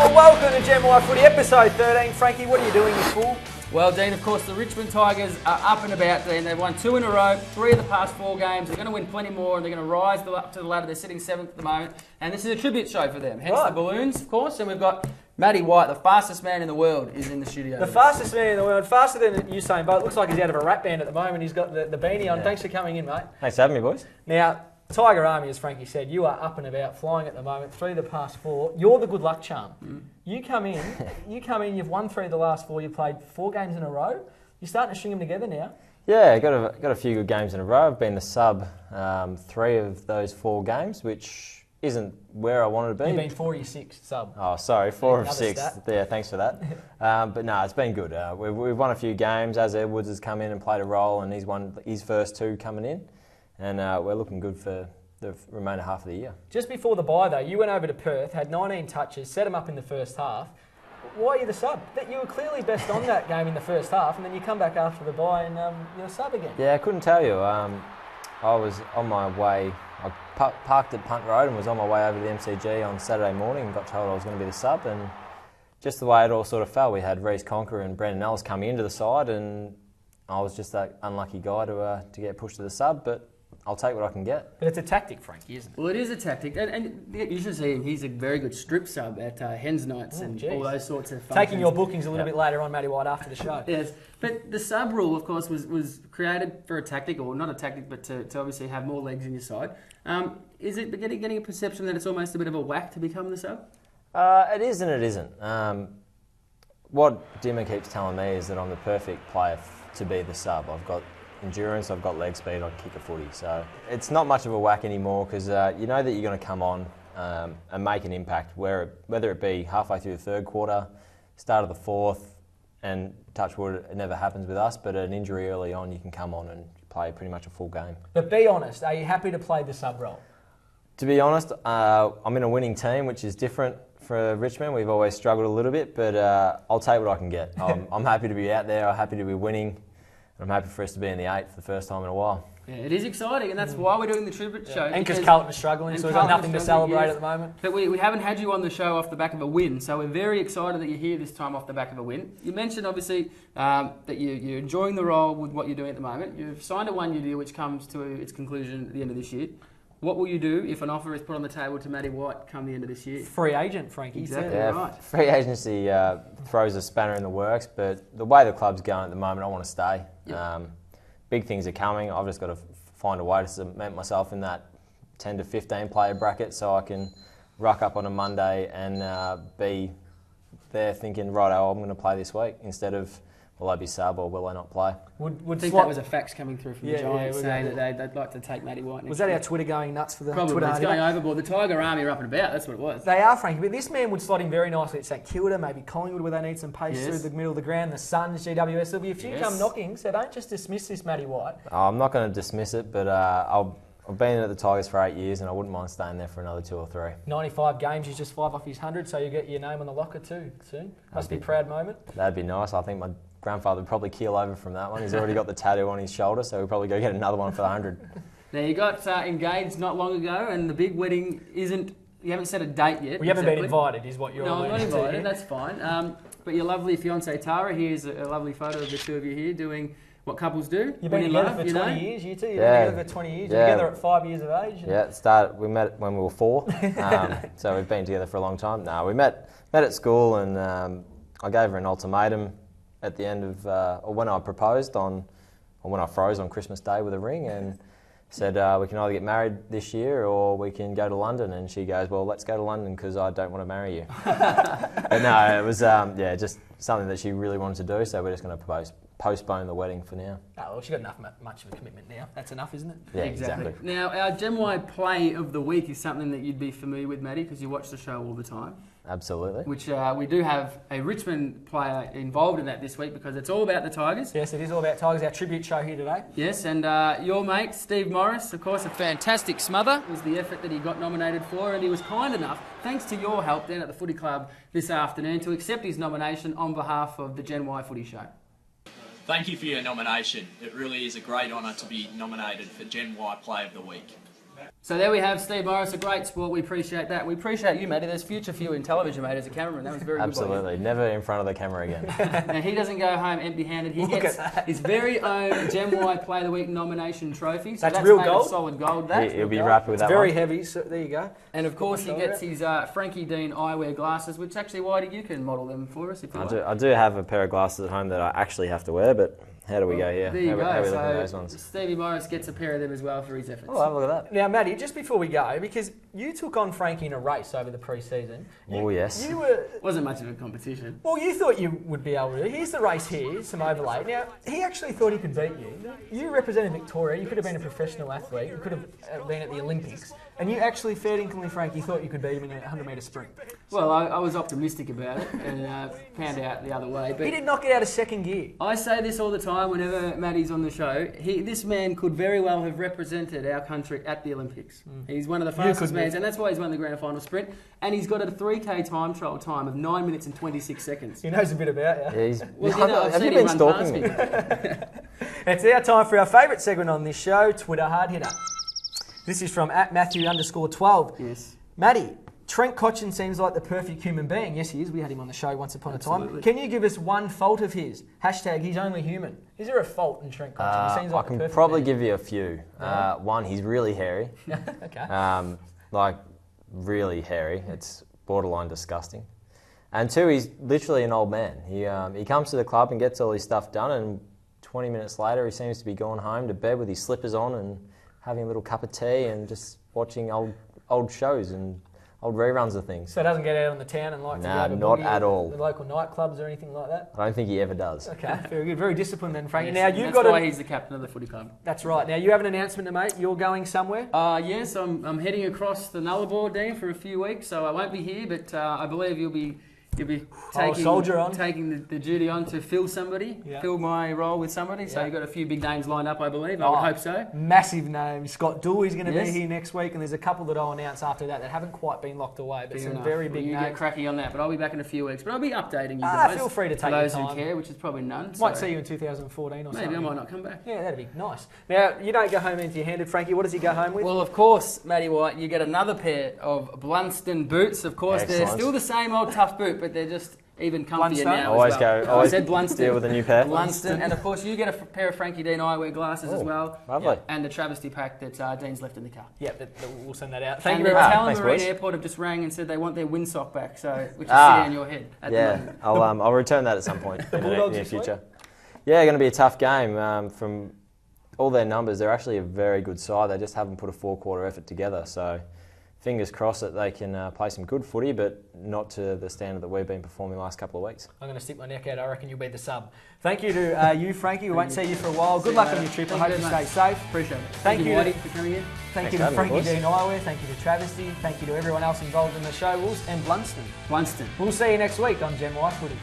Well, welcome to Gen Y Footy, episode 13. Frankie, what are you doing, you fool? Well, Dean, of course, the Richmond Tigers are up and about, Dean. They've won 2 in a row, 3 of the past 4 games. They're going to win plenty more, and they're going to rise up to the ladder. They're sitting 7th at the moment, and this is a tribute show for them. Hence the balloons, of course, and we've got Matty White, the fastest man in the world, is in the studio. The fastest man in the world, faster than Usain Bolt. Looks like he's out of a rap band at the moment. He's got the beanie on. Yeah. Thanks for coming in, mate. Thanks for having me, boys. Now, Tiger Army, as Frankie said, you are up and about, flying at the moment. 3 of the past 4. You're the good luck charm. You come in, you've won 3 of the last 4. You've played 4 games in a row. You're starting to string them together now. Yeah, got a few good games in a row. I've been the sub 3 of those 4 games, which isn't where I wanted to be. You've been 4 of your 6 sub. Oh, sorry, 4 of 6. Stat. Yeah, thanks for that. But no, it's been good. We've won a few games. Az Edwards has come in and played a role, and he's won his first 2 coming in. And we're looking good for the remainder half of the year. Just before the bye, though, you went over to Perth, had 19 touches, set them up in the first half. Why are you the sub? You were clearly best on that game in the first half, and then you come back after the bye and you're a sub again. Yeah, I couldn't tell you. I was on my way. I parked at Punt Road and was on my way over to the MCG on Saturday morning and got told I was going to be the sub, and just the way it all sort of fell, we had Reece Conker and Brendan Ellis coming into the side, and I was just that unlucky guy to get pushed to the sub, but I'll take what I can get. But it's a tactic, Frankie, isn't it? Well, it is a tactic. And you should see him. He's a very good strip sub at Hens Nights and all those sorts of functions. Taking your bookings a little bit later on, Matty White, after the show. Yes. But the sub rule, of course, was created for a tactic, or not a tactic, but to obviously have more legs in your side. Is it getting a perception that it's almost a bit of a whack to become the sub? It is and it isn't. What Dimmer keeps telling me is that I'm the perfect player to be the sub. I've got endurance, I've got leg speed, I kick a footy. So it's not much of a whack anymore because you know that you're going to come on and make an impact, whether it be halfway through the 3rd quarter, start of the 4th, and touch wood, it never happens with us, but an injury early on, you can come on and play pretty much a full game. But be honest, are you happy to play the sub role? To be honest, I'm in a winning team, which is different for Richmond. We've always struggled a little bit, but I'll take what I can get. I'm happy to be out there, I'm happy to be winning. I'm happy for us to be in the 8 for the first time in a while. Yeah, it is exciting, and that's why we're doing the tribute show. And because Carlton is struggling, so we've got nothing to celebrate at the moment. But we haven't had you on the show off the back of a win, so we're very excited that you're here this time off the back of a win. You mentioned, obviously, that you're enjoying the role with what you're doing at the moment. You've signed a 1-year deal which comes to its conclusion at the end of this year. What will you do if an offer is put on the table to Matty White come the end of this year? Free agent, Frankie. Exactly right. Free agency throws a spanner in the works, but the way the club's going at the moment, I want to stay. Yep. Big things are coming. I've just got to find a way to cement myself in that 10 to 15 player bracket so I can rock up on a Monday and be there thinking, righto, I'm going to play this week, instead of, will I be sub or will I not play? Would think that was a fax coming through from the Giants saying that they'd like to take Matty White next Was that year. our Twitter going nuts for the Probably. Twitter? It's going overboard. The Tiger Army are up and about, that's what it was. They are, Frankie, but this man would slot in very nicely at St Kilda, maybe Collingwood where they need some pace through the middle of the ground, the Suns, GWS. There'll be a few come knocking, so don't just dismiss this Matty White. I'm not going to dismiss it, but I've been at the Tigers for 8 years and I wouldn't mind staying there for another 2 or 3. 95 games, he's just 5 off his 100, so you get your name on the locker too soon. Must be a proud moment. That'd be nice. I think my grandfather would probably keel over from that one. He's already got the tattoo on his shoulder, so we'll probably go get another one for the 100. Now, you got engaged not long ago, and the big wedding isn't... You haven't set a date yet. We haven't been invited, is what you're No, I'm not invited, here. that's fine. But your lovely fiancée Tara, here's a lovely photo of the 2 of you here doing what couples do. You've been together for 20 years, you two. You've been together for 20 years. You're together at 5 years of age. Yeah, we met when we were 4, so we've been together for a long time. No, we met at school, and I gave her an ultimatum at the end of, or when I proposed or when I froze on Christmas Day with a ring, and said we can either get married this year or we can go to London. And she goes, well, let's go to London because I don't want to marry you. But no, it was just something that she really wanted to do, so we're just going to postpone the wedding for now. Oh, well, she's got much of a commitment now. That's enough, isn't it? Yeah, exactly. Now, our Gen Y play of the week is something that you'd be familiar with, Matty, because you watch the show all the time. Absolutely. Which we do have a Richmond player involved in that this week because it's all about the Tigers. Yes, it is all about Tigers, our tribute show here today. Yes, and your mate, Steve Morris, of course, a fantastic smother, was the effort that he got nominated for, and he was kind enough, thanks to your help down at the Footy Club this afternoon, to accept his nomination on behalf of the Gen Y Footy Show. Thank you for your nomination. It really is a great honour to be nominated for Gen Y Play of the Week. So there we have Steve Morris, a great sport. We appreciate that. We appreciate you, Matty. There's future for you in television, mate, as a cameraman. That was very good. Absolutely. Never in front of the camera again. And he doesn't go home empty-handed. He gets his very own Gem White Player of the Week nomination trophy. So that's real made gold? Of solid gold. That. He'll be happy with that Very one. heavy, so there you go. And of course, he gets his Frankie Dean eyewear glasses, which actually, Whitey, you can model them for us if you like. I do have a pair of glasses at home that I actually have to wear, but how do we go here? There you How go. are we looking at So those ones? Stevie Morris gets a pair of them as well for his efforts. Oh, have a look at that. Now, Matty, just before we go, because you took on Frankie in a race over the pre-season. Oh, yes. You were... Wasn't much of a competition. Well, you thought you would be able to. Here's the race here, some overlay. Now, he actually thought he could beat you. You represented Victoria. You could have been a professional athlete. You could have been at the Olympics. And you actually, fair dinkum, Frankie, thought you could beat him in a 100-metre sprint. Well, I was optimistic about it and found out the other way. But He did knock it out of second gear. I say this all the time whenever Matty's on the show. This man could very well have represented our country at the Olympics. He's one of the fastest men, and that's why he's won the grand final sprint. And he's got a 3K time trial time of 9 minutes and 26 seconds. He knows a bit about you. Yeah, he's, Well, you know, I've have you seen him been run stalking past me? It's our time for our favourite segment on this show, Twitter Hard Hitter. This is from @Matthew_12. Yes. Matty, Trent Cotchin seems like the perfect human being. Yes, he is. We had him on the show once upon a time. Absolutely. Can you give us one fault of his? # he's only human. Is there a fault in Trent Cotchin? He seems like I can the perfect probably man. give you a few. One, he's really hairy. Okay. Like, really hairy. It's borderline disgusting. And two, he's literally an old man. He comes to the club and gets all his stuff done, and 20 minutes later he seems to be going home to bed with his slippers on and having a little cup of tea and just watching old shows and old reruns of things. So it doesn't get out on the town and like Nah, to not at all. the local nightclubs or anything like that? I don't think he ever does. Okay, very good. Very disciplined then, Frankie. Yes, Now, and you've that's got why a... he's the captain of the footy club. That's right. Now, you have an announcement to make. You're going somewhere? Yes, I'm heading across the Nullarbor, Dean, for a few weeks, so I won't be here, but I believe you'll be taking the duty on to fill somebody, fill my role with somebody. So you've got a few big names lined up, I believe. I would hope so. Massive names. Scott Dewey's going to Yes. be here next week, and there's a couple that I'll announce after that haven't quite been locked away, but Fair some enough. very Well, big you names. get cracky on that, but I'll be back in a few weeks. But I'll be updating you guys. Feel free to take for your those who time. care, which is probably none. Might so see you in 2014 or maybe something. I might not come back. Yeah, that'd be nice. Now, you don't go home empty-handed, Frankie. What does he go home with? Well, of course, Matty White, you get another pair of Blunston boots. Of course, they're Excellent. still the same old tough boot, but they're just even comfier Blunston? now. Always as well. always I said Blunston. deal with a new pair. Blunston, and of course you get a pair of Frankie Dean eyewear glasses as Oh, well. lovely. And the travesty pack that Dean's left in the car. Yeah, we'll send that out. Thank Thank you you very very much. much. Thanks, Marine boys. Airport have just rang and said they want their windsock back, so which is Ah, sitting on your head at the Yeah, moment. I'll return that at some point in the Bulldogs near this week? future. Yeah, going to be a tough game. From all their numbers, they're actually a very good side. They just haven't put a four-quarter effort together. So fingers crossed that they can play some good footy, but not to the standard that we've been performing the last couple of weeks. I'm going to stick my neck out. I reckon you'll be the sub. Thank you to you, Frankie. We won't see you for a while. Good luck on your trip. I hope you stay safe. Appreciate it. Thank you. Whitey, for coming in. Thank you Thanks to for having Frankie me, Dean Eyewear. Thank you to Travesty. Thank you to everyone else involved in the show. And Blunston. Blunston. We'll see you next week on Gem White Footy.